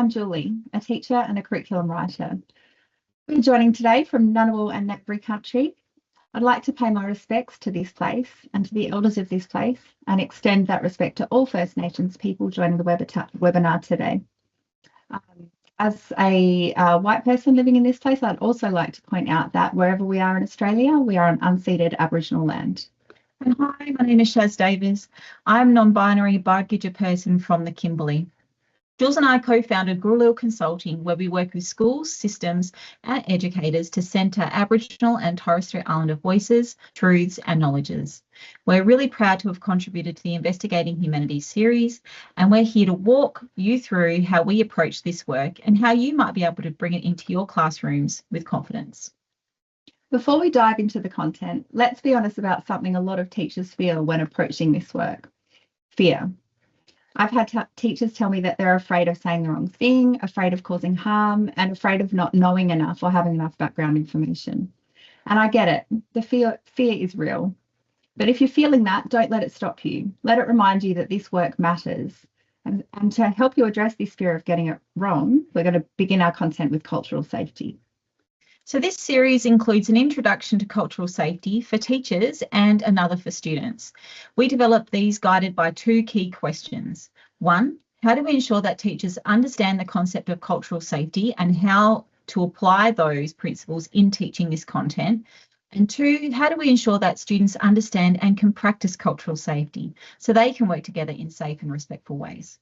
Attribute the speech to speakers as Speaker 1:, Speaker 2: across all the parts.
Speaker 1: I'm Julie, a teacher and a curriculum writer. We're joining today from Ngunnawal and Ngambri country. I'd like to pay my respects to this place and to the elders of this place and extend that respect to all First Nations people joining the webinar today. As a white person living in this place, I'd also like to point out that wherever we are in Australia, we are on unceded Aboriginal land.
Speaker 2: And hi, my name is Shaz Davis. I'm a non-binary Bargidja person from the Kimberley. Jules and I co-founded Gurulil Consulting, where we work with schools, systems and educators to centre Aboriginal and Torres Strait Islander voices, truths and knowledges. We're really proud to have contributed to the Investigating Humanities series, and we're here to walk you through how we approach this work and how you might be able to bring it into your classrooms with confidence.
Speaker 1: Before we dive into the content, let's be honest about something a lot of teachers feel when approaching this work: fear. I've had teachers tell me that they're afraid of saying the wrong thing, afraid of causing harm, and afraid of not knowing enough or having enough background information. And I get it. The fear is real. But if you're feeling that, don't let it stop you. Let it remind you that this work matters. And to help you address this fear of getting it wrong, we're going to begin our content with cultural safety.
Speaker 2: So this series includes an introduction to cultural safety for teachers and another for students. We developed these guided by two key questions. One, how do we ensure that teachers understand the concept of cultural safety and how to apply those principles in teaching this content? And two, how do we ensure that students understand and can practice cultural safety so they can work together in safe and respectful ways?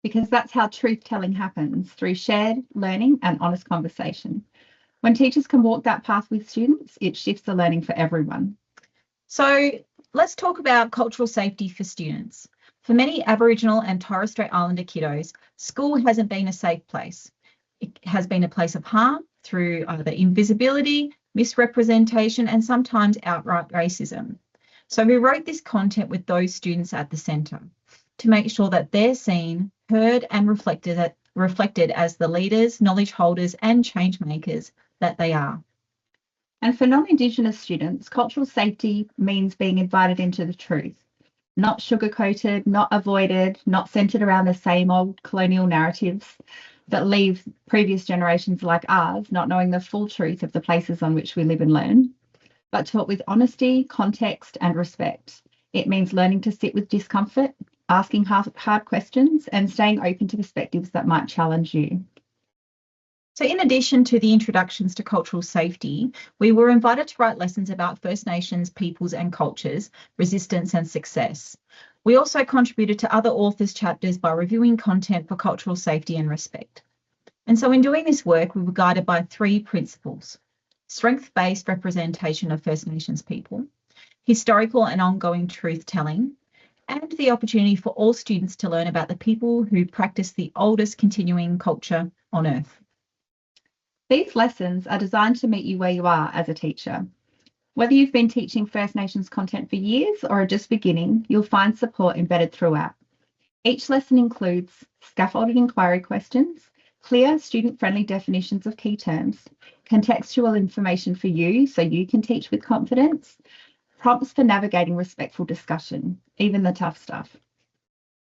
Speaker 1: Because that's how truth-telling happens, through shared learning and honest conversation. When teachers can walk that path with students, it shifts the learning for everyone.
Speaker 2: So let's talk about cultural safety for students. For many Aboriginal and Torres Strait Islander kiddos, school hasn't been a safe place. It has been a place of harm through either invisibility, misrepresentation, and sometimes outright racism. So we wrote this content with those students at the centre to make sure that they're seen, heard, and reflected as the leaders, knowledge holders, and change makers that they are.
Speaker 1: And for non-Indigenous students, cultural safety means being invited into the truth, not sugar-coated, not avoided, not centred around the same old colonial narratives that leave previous generations like ours not knowing the full truth of the places on which we live and learn, but taught with honesty, context and respect. It means learning to sit with discomfort, asking hard questions and staying open to perspectives that might challenge you.
Speaker 2: So in addition to the introductions to cultural safety, we were invited to write lessons about First Nations peoples and cultures, resistance and success. We also contributed to other authors' chapters by reviewing content for cultural safety and respect. And so in doing this work, we were guided by three principles: strength-based representation of First Nations people, historical and ongoing truth-telling, and the opportunity for all students to learn about the people who practice the oldest continuing culture on Earth.
Speaker 1: These lessons are designed to meet you where you are as a teacher. Whether you've been teaching First Nations content for years or are just beginning, you'll find support embedded throughout. Each lesson includes scaffolded inquiry questions, clear student-friendly definitions of key terms, contextual information for you so you can teach with confidence, prompts for navigating respectful discussion, even the tough stuff.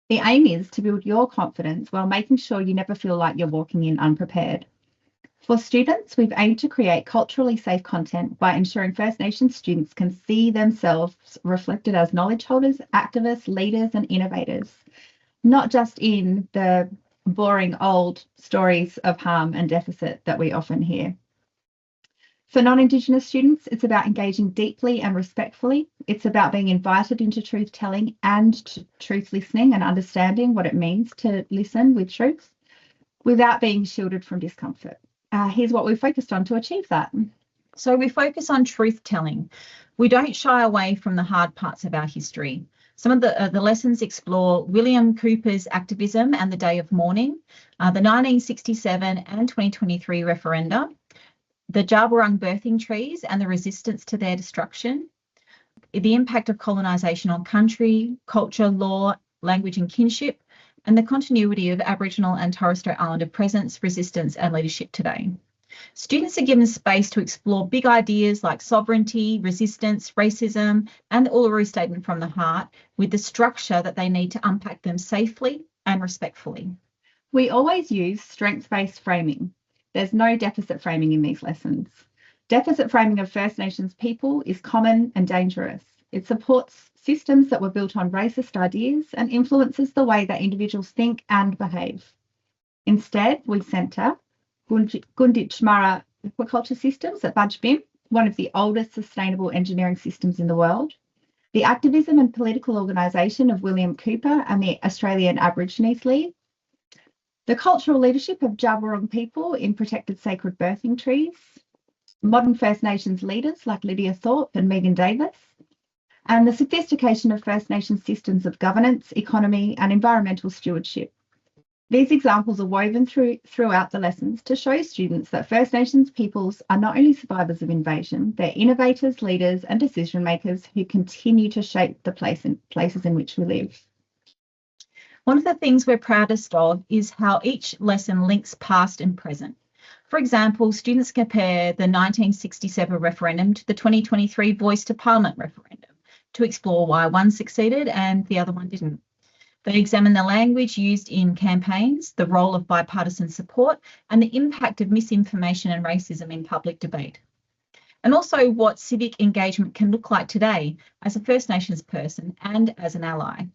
Speaker 1: The aim is to build your confidence while making sure you never feel like you're walking in unprepared. For students, we've aimed to create culturally safe content by ensuring First Nations students can see themselves reflected as knowledge holders, activists, leaders and innovators, not just in the boring old stories of harm and deficit that we often hear. For non-Indigenous students, it's about engaging deeply and respectfully. It's about being invited into truth-telling and truth listening and understanding what it means to listen with truth without being shielded from discomfort. Here's what we focused on to achieve that.
Speaker 2: So we focus on truth-telling. We don't shy away from the hard parts of our history. Some of the lessons explore William Cooper's activism and the Day of Mourning, the 1967 and 2023 referenda, the Jaburong birthing trees and the resistance to their destruction, the impact of colonisation on country, culture, law, language and kinship, and the continuity of Aboriginal and Torres Strait Islander presence, resistance and leadership today. Students are given space to explore big ideas like sovereignty, resistance, racism, and the Uluru Statement from the Heart with the structure that they need to unpack them safely and respectfully.
Speaker 1: We always use strengths-based framing. There's no deficit framing in these lessons. Deficit framing of First Nations people is common and dangerous. It supports systems that were built on racist ideas and influences the way that individuals think and behave. Instead, we centre Gunditj Mara aquaculture systems at Budgebim, one of the oldest sustainable engineering systems in the world, the activism and political organisation of William Cooper and the Australian Aborigines League, the cultural leadership of Jabberong people in protected sacred birthing trees, modern First Nations leaders like Lydia Thorpe and Megan Davis, and the sophistication of First Nations systems of governance, economy, and environmental stewardship. These examples are woven throughout the lessons to show students that First Nations peoples are not only survivors of invasion, they're innovators, leaders, and decision makers who continue to shape the places in which we live.
Speaker 2: One of the things we're proudest of is how each lesson links past and present. For example, students compare the 1967 referendum to the 2023 Voice to Parliament referendum to explore why one succeeded and the other one didn't. They examine the language used in campaigns, the role of bipartisan support, and the impact of misinformation and racism in public debate. And also what civic engagement can look like today as a First Nations person and as an ally.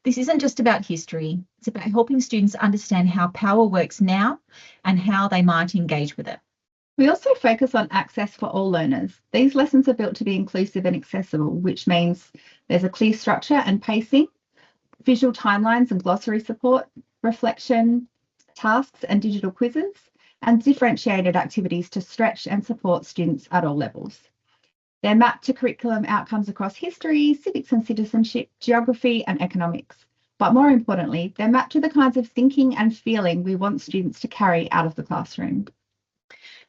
Speaker 2: This isn't just about history, it's about helping students understand how power works now and how they might engage with it.
Speaker 1: We also focus on access for all learners. These lessons are built to be inclusive and accessible, which means there's a clear structure and pacing, visual timelines and glossary support, reflection, tasks and digital quizzes, and differentiated activities to stretch and support students at all levels. They're mapped to curriculum outcomes across history, civics and citizenship, geography and economics. But more importantly, they're mapped to the kinds of thinking and feeling we want students to carry out of the classroom.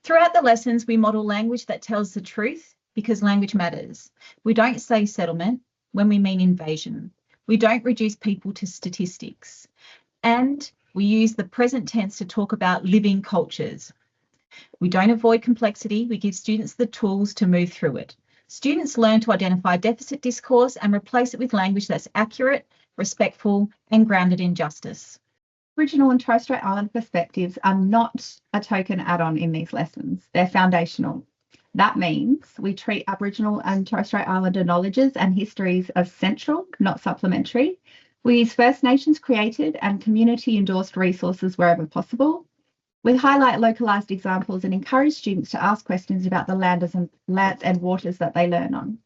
Speaker 2: Throughout the lessons, we model language that tells the truth because language matters. We don't say settlement when we mean invasion. We don't reduce people to statistics. And we use the present tense to talk about living cultures. We don't avoid complexity. We give students the tools to move through it. Students learn to identify deficit discourse and replace it with language that's accurate, respectful, and grounded in justice.
Speaker 1: Aboriginal and Torres Strait Islander perspectives are not a token add-on in these lessons. They're foundational. That means we treat Aboriginal and Torres Strait Islander knowledges and histories as central, not supplementary. We use First Nations created and community endorsed resources wherever possible. We highlight localised examples and encourage students to ask questions about the lands and waters that they learn on.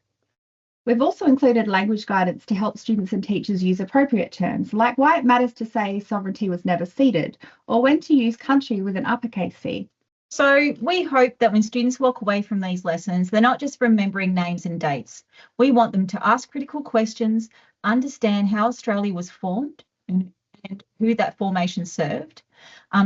Speaker 1: We've also included language guidance to help students and teachers use appropriate terms, like why it matters to say sovereignty was never ceded, or when to use country with an uppercase C.
Speaker 2: So we hope that when students walk away from these lessons, they're not just remembering names and dates. We want them to ask critical questions, understand how Australia was formed and who that formation served,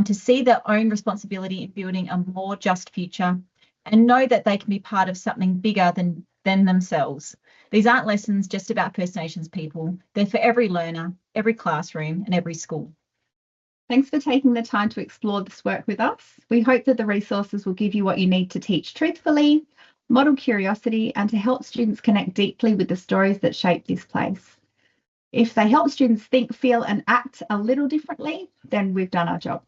Speaker 2: to see their own responsibility in building a more just future, and know that they can be part of something bigger than themselves. These aren't lessons just about First Nations people. They're for every learner, every classroom, and every school.
Speaker 1: Thanks for taking the time to explore this work with us. We hope that the resources will give you what you need to teach truthfully, model curiosity, and to help students connect deeply with the stories that shape this place. If they help students think, feel, and act a little differently, then we've done our job.